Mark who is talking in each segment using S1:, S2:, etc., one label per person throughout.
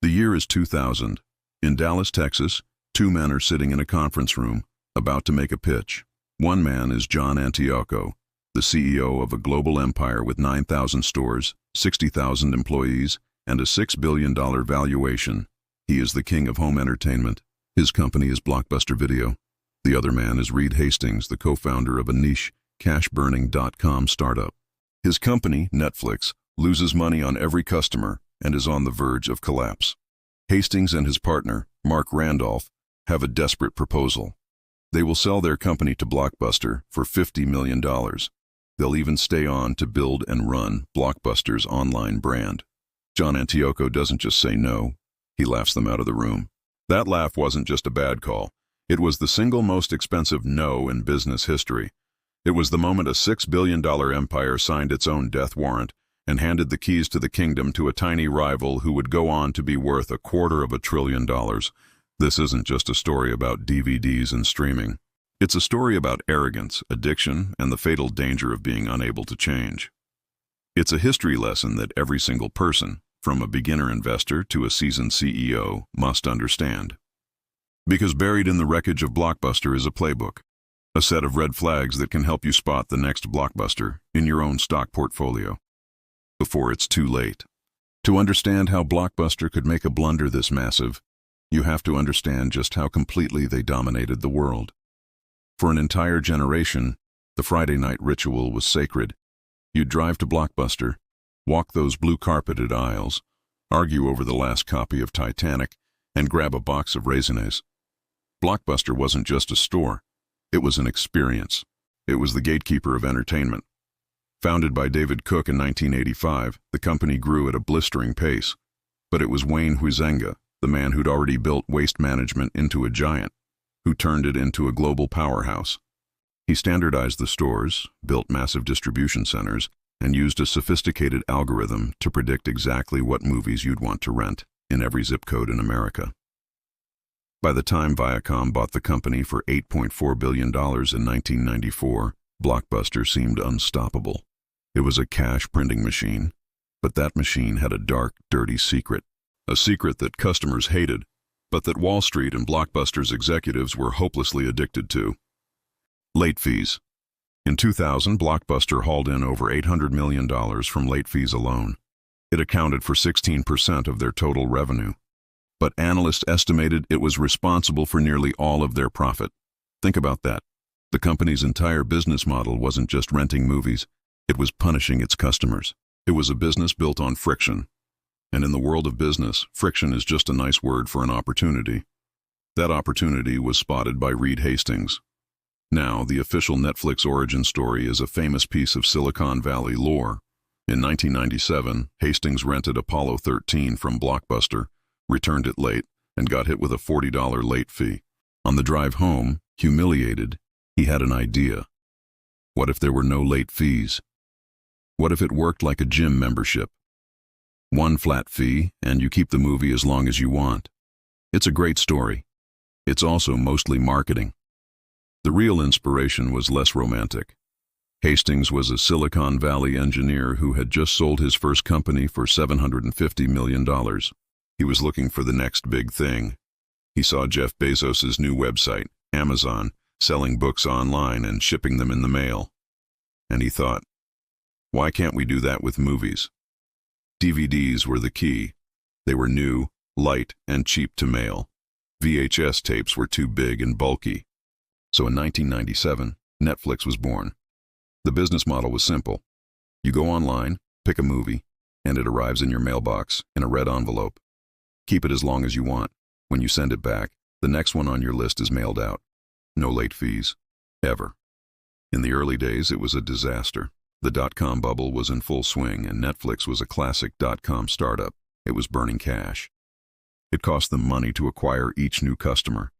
S1: The year is 2000. In Dallas, Texas, two men are sitting in a conference room, about to make a pitch. One man is John Antioco, the CEO of a global empire with 9,000 stores, 60,000 employees, and a $6 billion valuation. He is the king of home entertainment. His company is Blockbuster Video. The other man is Reed Hastings, the co-founder of a niche, cash-burning .com startup. His company, Netflix, loses money on every customer and is on the verge of collapse. Hastings and his partner, Mark Randolph, have a desperate proposal. They will sell their company to Blockbuster for $50 million. They'll even stay on to build and run Blockbuster's online brand. John Antioco doesn't just say no, he laughs them out of the room. That laugh wasn't just a bad call. It was the single most expensive no in business history. It was the moment a $6 billion empire signed its own death warrant and handed the keys to the kingdom to a tiny rival who would go on to be worth $250 billion. This isn't just a story about DVDs and streaming. It's a story about arrogance, addiction, and the fatal danger of being unable to change. It's a history lesson that every single person, from a beginner investor to a seasoned CEO, must understand. Because buried in the wreckage of Blockbuster is a playbook, a set of red flags that can help you spot the next Blockbuster in your own stock portfolio before it's too late. To understand how Blockbuster could make a blunder this massive, you have to understand just how completely they dominated the world. For an entire generation, the Friday night ritual was sacred. You'd drive to Blockbuster, walk those blue-carpeted aisles, argue over the last copy of Titanic, and grab a box of raisins. Blockbuster wasn't just a store. It was an experience. It was the gatekeeper of entertainment. Founded by David Cook in 1985, the company grew at a blistering pace. But it was Wayne Huizenga, the man who'd already built waste management into a giant, who turned it into a global powerhouse. He standardized the stores, built massive distribution centers, and used a sophisticated algorithm to predict exactly what movies you'd want to rent in every zip code in America. By the time Viacom bought the company for $8.4 billion in 1994, Blockbuster seemed unstoppable. It was a cash printing machine, but that machine had a dark, dirty secret. A secret that customers hated, but that Wall Street and Blockbuster's executives were hopelessly addicted to. Late fees. In 2000, Blockbuster hauled in over $800 million from late fees alone. It accounted for 16% of their total revenue. But analysts estimated it was responsible for nearly all of their profit. Think about that. The company's entire business model wasn't just renting movies, it was punishing its customers. It was a business built on friction. And in the world of business, friction is just a nice word for an opportunity. That opportunity was spotted by Reed Hastings. Now, the official Netflix origin story is a famous piece of Silicon Valley lore. In 1997, Hastings rented Apollo 13 from Blockbuster, returned it late, and got hit with a $40 late fee. On the drive home, humiliated, he had an idea. What if there were no late fees? What if it worked like a gym membership? One flat fee, and you keep the movie as long as you want. It's a great story. It's also mostly marketing. The real inspiration was less romantic. Hastings was a Silicon Valley engineer who had just sold his first company for $750 million. He was looking for the next big thing. He saw Jeff Bezos's new website, Amazon, selling books online and shipping them in the mail. And he thought, why can't we do that with movies? DVDs were the key. They were new, light, and cheap to mail. VHS tapes were too big and bulky. So in 1997, Netflix was born. The business model was simple. You go online, pick a movie, and it arrives in your mailbox in a red envelope. Keep it as long as you want. When you send it back, the next one on your list is mailed out. No late fees. Ever. In the early days, it was a disaster. The dot-com bubble was in full swing, and Netflix was a classic dot-com startup. It was burning cash. It cost them money to acquire each new customer.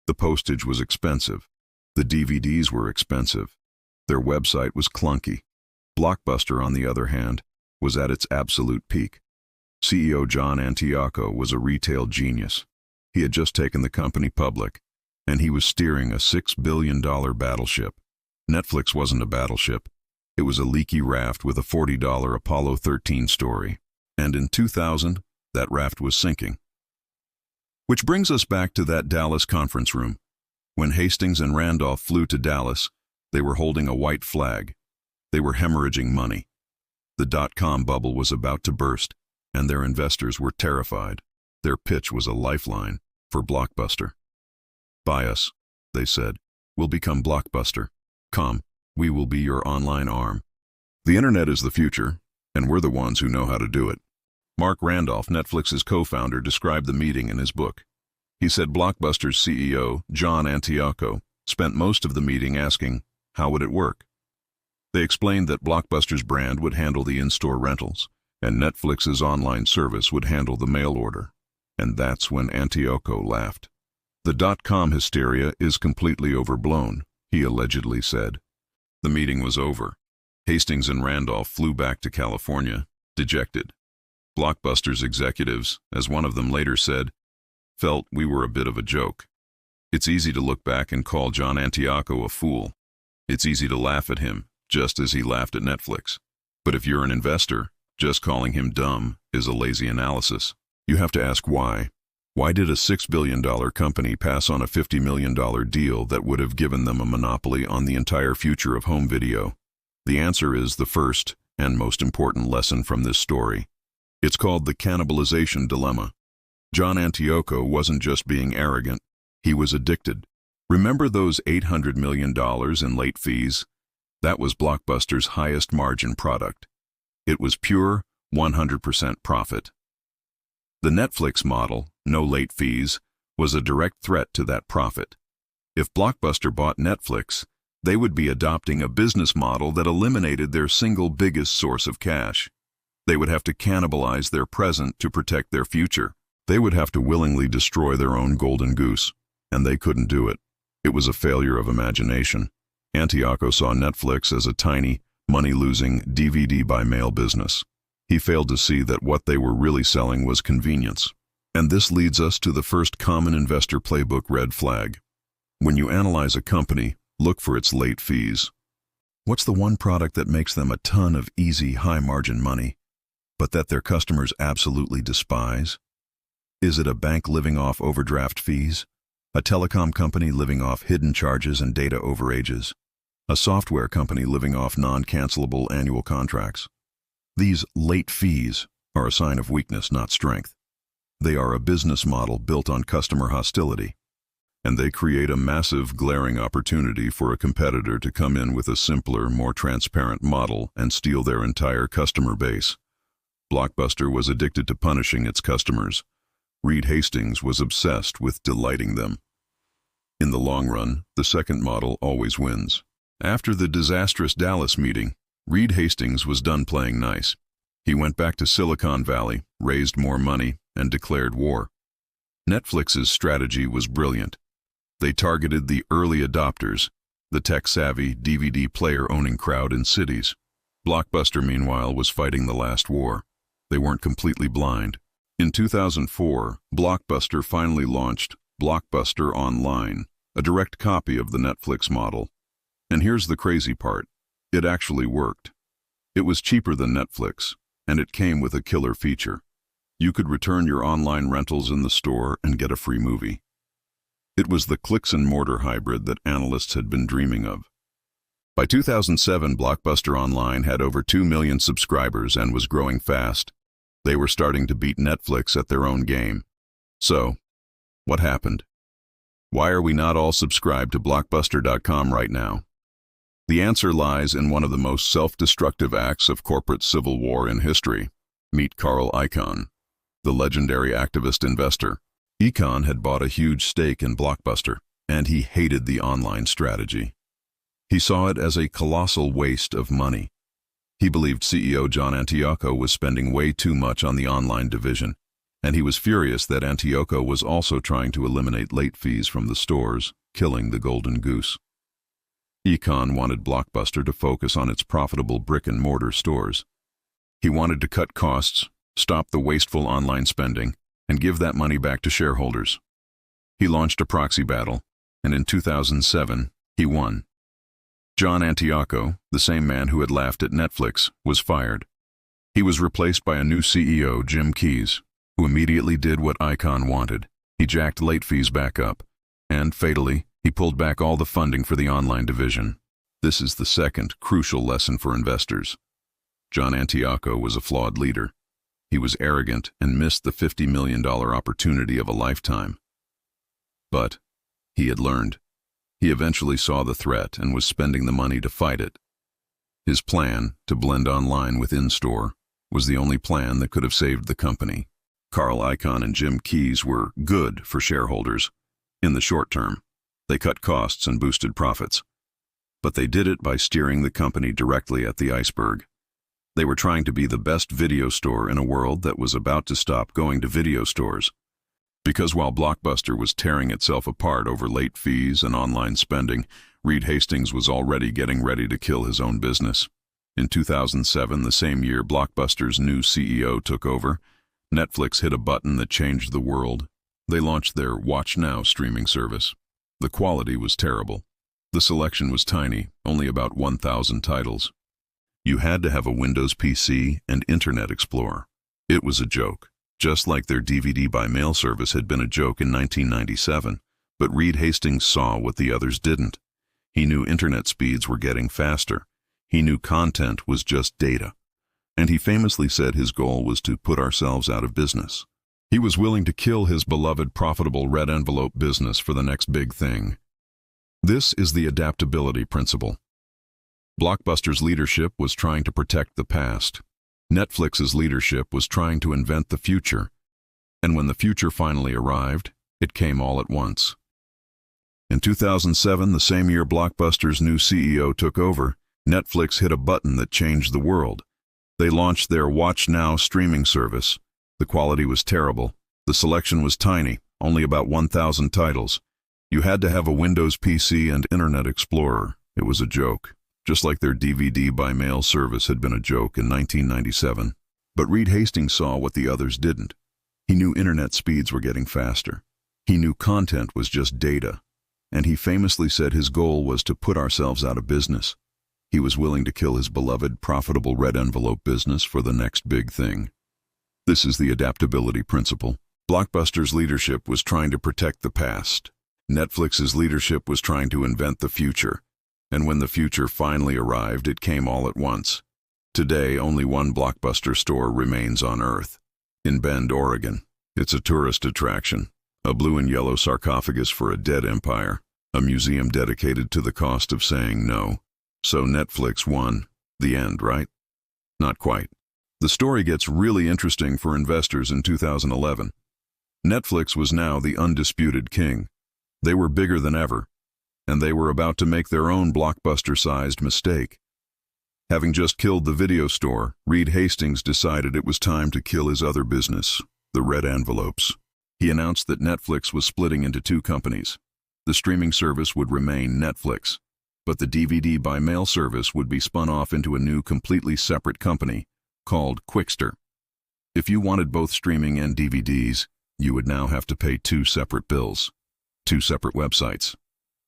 S1: The postage was expensive. The DVDs were expensive. Their website was clunky. Blockbuster, on the other hand, was at its absolute peak. CEO John Antioco was a retail genius. He had just taken the company public, and he was steering a $6 billion battleship. Netflix wasn't a battleship. It was a leaky raft with a $40 Apollo 13 story. And in 2000, that raft was sinking. Which brings us back to that Dallas conference room. When Hastings and Randolph flew to Dallas, they were holding a white flag. They were hemorrhaging money. The dot-com bubble was about to burst, and their investors were terrified. Their pitch was a lifeline for Blockbuster. "Buy us," they said. "We'll become Blockbuster. Come, we will be your online arm. The internet is the future, and we're the ones who know how to do it." Mark Randolph, Netflix's co-founder, described the meeting in his book. He said Blockbuster's CEO, John Antioco, spent most of the meeting asking, how would it work? They explained that Blockbuster's brand would handle the in-store rentals, and Netflix's online service would handle the mail order. And that's when Antioco laughed. "The dot-com hysteria is completely overblown," he allegedly said. The meeting was over. Hastings and Randolph flew back to California, dejected. Blockbuster's executives, as one of them later said, felt we were a bit of a joke. It's easy to look back and call John Antioco a fool. It's easy to laugh at him, just as he laughed at Netflix. But if you're an investor, just calling him dumb is a lazy analysis. You have to ask why. Why did a $6 billion company pass on a $50 million deal that would have given them a monopoly on the entire future of home video? The answer is the first and most important lesson from this story. It's called the Cannibalization Dilemma. John Antioco wasn't just being arrogant, he was addicted. Remember those $800 million in late fees? That was Blockbuster's highest margin product. It was pure 100% profit. The Netflix model, no late fees, was a direct threat to that profit. If Blockbuster bought Netflix, they would be adopting a business model that eliminated their single biggest source of cash. They would have to cannibalize their present to protect their future. They would have to willingly destroy their own golden goose, and they couldn't do it. It was a failure of imagination. Antioco saw Netflix as a tiny, money-losing DVD-by-mail business. He failed to see that what they were really selling was convenience. And this leads us to the first common investor playbook red flag. When you analyze a company, look for its late fees. What's the one product that makes them a ton of easy, high-margin money, but that their customers absolutely despise? Is it a bank living off overdraft fees? A telecom company living off hidden charges and data overages? A software company living off non-cancelable annual contracts? These late fees are a sign of weakness, not strength. They are a business model built on customer hostility, and they create a massive, glaring opportunity for a competitor to come in with a simpler, more transparent model and steal their entire customer base. Blockbuster was addicted to punishing its customers. Reed Hastings was obsessed with delighting them. In the long run, the second model always wins. After the disastrous Dallas meeting, Reed Hastings was done playing nice. He went back to Silicon Valley, raised more money, and declared war. Netflix's strategy was brilliant. They targeted the early adopters, the tech-savvy, DVD player-owning crowd in cities. Blockbuster, meanwhile, was fighting the last war. They weren't completely blind. In 2004, Blockbuster finally launched Blockbuster Online, a direct copy of the Netflix model. And here's the crazy part. It actually worked. It was cheaper than Netflix, and it came with a killer feature. You could return your online rentals in the store and get a free movie. It was the clicks and mortar hybrid that analysts had been dreaming of. By 2007, Blockbuster Online had over 2 million subscribers and was growing fast. They were starting to beat Netflix at their own game. So, what happened? Why are we not all subscribed to Blockbuster.com right now? The answer lies in one of the most self-destructive acts of corporate civil war in history. Meet Carl Icahn, the legendary activist investor. Icahn had bought a huge stake in Blockbuster, and he hated the online strategy. He saw it as a colossal waste of money. He believed CEO John Antioco was spending way too much on the online division, and he was furious that Antioco was also trying to eliminate late fees from the stores, killing the golden goose. Icahn wanted Blockbuster to focus on its profitable brick-and-mortar stores. He wanted to cut costs, stop the wasteful online spending, and give that money back to shareholders. He launched a proxy battle, and in 2007, he won. John Antioco, the same man who had laughed at Netflix, was fired. He was replaced by a new CEO, Jim Keyes, who immediately did what Icahn wanted. He jacked late fees back up, and, fatally, he pulled back all the funding for the online division. This is the second crucial lesson for investors. John Antioco was a flawed leader. He was arrogant and missed the $50 million opportunity of a lifetime. But he had learned. He eventually saw the threat and was spending the money to fight it. His plan, to blend online with in-store, was the only plan that could have saved the company. Carl Icahn and Jim Keyes were good for shareholders. In the short term, they cut costs and boosted profits. But they did it by steering the company directly at the iceberg. They were trying to be the best video store in a world that was about to stop going to video stores. Because while Blockbuster was tearing itself apart over late fees and online spending, Reed Hastings was already getting ready to kill his own business. In 2007, the same year Blockbuster's new CEO took over, Netflix hit a button that changed the world. They launched their Watch Now streaming service. The quality was terrible. The selection was tiny, only about 1,000 titles. You had to have a Windows PC and Internet Explorer. It was a joke, just like their DVD by mail service had been a joke in 1997. But Reed Hastings saw what the others didn't. He knew internet speeds were getting faster. He knew content was just data. And he famously said his goal was to put ourselves out of business. He was willing to kill his beloved profitable red envelope business for the next big thing. This is the adaptability principle. Blockbuster's leadership was trying to protect the past. Netflix's leadership was trying to invent the future. And when the future finally arrived, it came all at once. In 2007, the same year Blockbuster's new CEO took over, Netflix hit a button that changed the world. They launched their Watch Now streaming service. The quality was terrible. The selection was tiny, only about 1,000 titles. You had to have a Windows PC and Internet Explorer. It was a joke, just like their DVD by mail service had been a joke in 1997. But Reed Hastings saw what the others didn't. He knew internet speeds were getting faster. He knew content was just data. And he famously said his goal was to put ourselves out of business. He was willing to kill his beloved, profitable red envelope business for the next big thing. This is the adaptability principle. Blockbuster's leadership was trying to protect the past. Netflix's leadership was trying to invent the future. And when the future finally arrived, it came all at once. Today, only one Blockbuster store remains on Earth. In Bend, Oregon. It's a tourist attraction. A blue and yellow sarcophagus for a dead empire. A museum dedicated to the cost of saying no. So Netflix won. The end, right? Not quite. The story gets really interesting for investors in 2011. Netflix was now the undisputed king. They were bigger than ever, and they were about to make their own Blockbuster-sized mistake. Having just killed the video store, Reed Hastings decided it was time to kill his other business, the red envelopes. He announced that Netflix was splitting into two companies. The streaming service would remain Netflix, but the DVD by mail service would be spun off into a new completely separate company called Qwikster. If you wanted both streaming and DVDs, you would now have to pay two separate bills, two separate websites,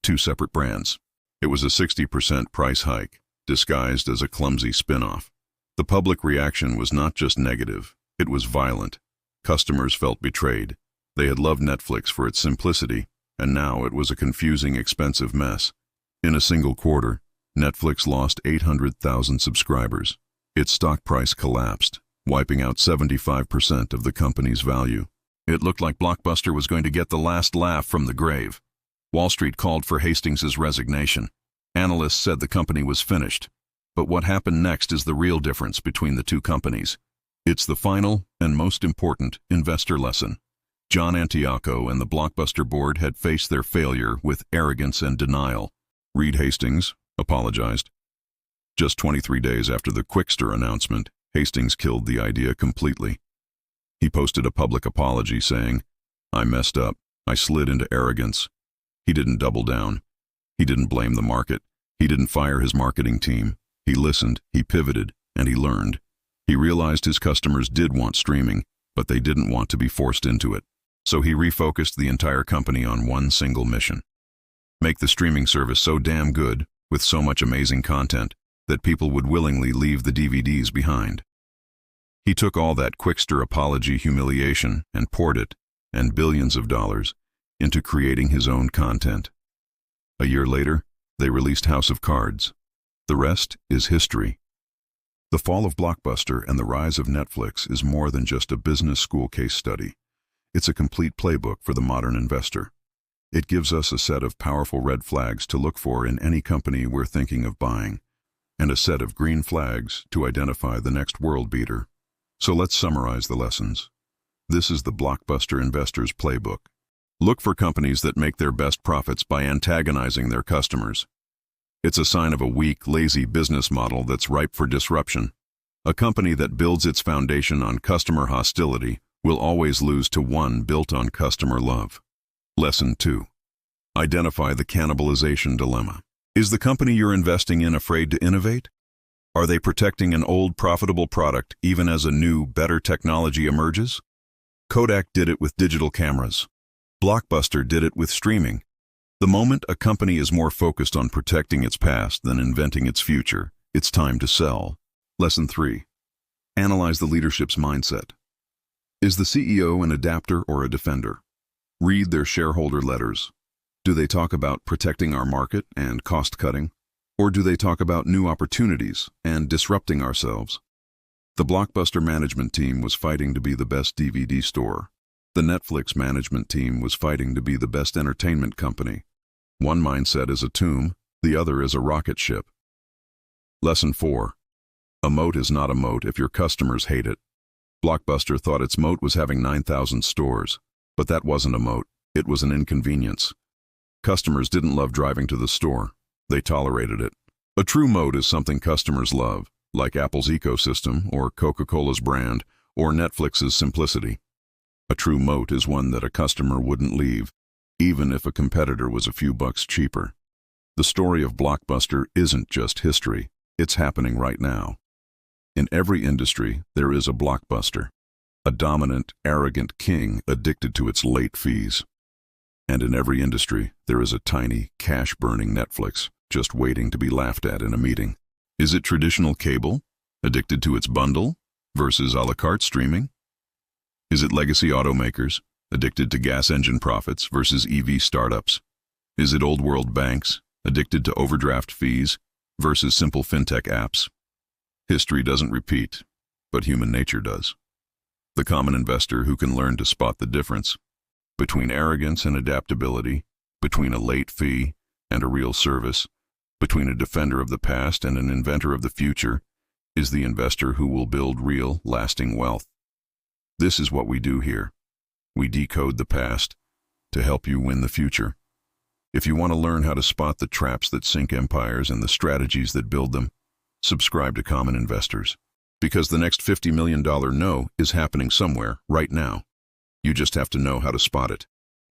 S1: two separate brands. It was a 60% price hike, disguised as a clumsy spin-off. The public reaction was not just negative, it was violent. Customers felt betrayed. They had loved Netflix for its simplicity, and now it was a confusing, expensive mess. In a single quarter, Netflix lost 800,000 subscribers. Its stock price collapsed, wiping out 75% of the company's value. It looked like Blockbuster was going to get the last laugh from the grave. Wall Street called for Hastings' resignation. Analysts said the company was finished. But what happened next is the real difference between the two companies. It's the final and most important investor lesson. John Antioco and the Blockbuster board had faced their failure with arrogance and denial. Reed Hastings apologized. Just 23 days after the Qwikster announcement, Hastings killed the idea completely. He posted a public apology saying, "I messed up. I slid into arrogance." He didn't double down. He didn't blame the market. He didn't fire his marketing team. He listened, he pivoted, and he learned. He realized his customers did want streaming, but they didn't want to be forced into it. So he refocused the entire company on one single mission. Make the streaming service so damn good, with so much amazing content, that people would willingly leave the DVDs behind. He took all that Qwikster apology humiliation and poured it and billions of dollars into creating his own content. A year later, they released House of Cards. The rest is history. The fall of Blockbuster and the rise of Netflix is more than just a business school case study. It's a complete playbook for the modern investor. It gives us a set of powerful red flags to look for in any company we're thinking of buying, and a set of green flags to identify the next world beater. So let's summarize the lessons. This is the Blockbuster investor's playbook. Look for companies that make their best profits by antagonizing their customers. It's a sign of a weak, lazy business model that's ripe for disruption. A company that builds its foundation on customer hostility will always lose to one built on customer love. Lesson 2. Identify the cannibalization dilemma. Is the company you're investing in afraid to innovate? Are they protecting an old, profitable product even as a new, better technology emerges? Kodak did it with digital cameras. Blockbuster did it with streaming. The moment a company is more focused on protecting its past than inventing its future, it's time to sell. Lesson 3. Analyze the leadership's mindset. Is the CEO an adapter or a defender? Read their shareholder letters. Do they talk about protecting our market and cost-cutting? Or do they talk about new opportunities and disrupting ourselves? The Blockbuster management team was fighting to be the best DVD store. The Netflix management team was fighting to be the best entertainment company. One mindset is a tomb, the other is a rocket ship. Lesson 4. A moat is not a moat if your customers hate it. Blockbuster thought its moat was having 9,000 stores, but that wasn't a moat, it was an inconvenience. Customers didn't love driving to the store. They tolerated it. A true moat is something customers love, like Apple's ecosystem, or Coca-Cola's brand, or Netflix's simplicity. A true moat is one that a customer wouldn't leave, even if a competitor was a few bucks cheaper. The story of Blockbuster isn't just history, it's happening right now. In every industry, there is a Blockbuster, a dominant, arrogant king addicted to its late fees. And in every industry, there is a tiny, cash-burning Netflix just waiting to be laughed at in a meeting. Is it traditional cable, addicted to its bundle, versus a la carte streaming? Is it legacy automakers, addicted to gas engine profits versus EV startups? Is it old-world banks, addicted to overdraft fees versus simple fintech apps? History doesn't repeat, but human nature does. The common investor who can learn to spot the difference between arrogance and adaptability, between a late fee and a real service, between a defender of the past and an inventor of the future, is the investor who will build real, lasting wealth. This is what we do here. We decode the past to help you win the future. If you want to learn how to spot the traps that sink empires and the strategies that build them, subscribe to Common Investors. Because the next $50 million no is happening somewhere, right now. You just have to know how to spot it.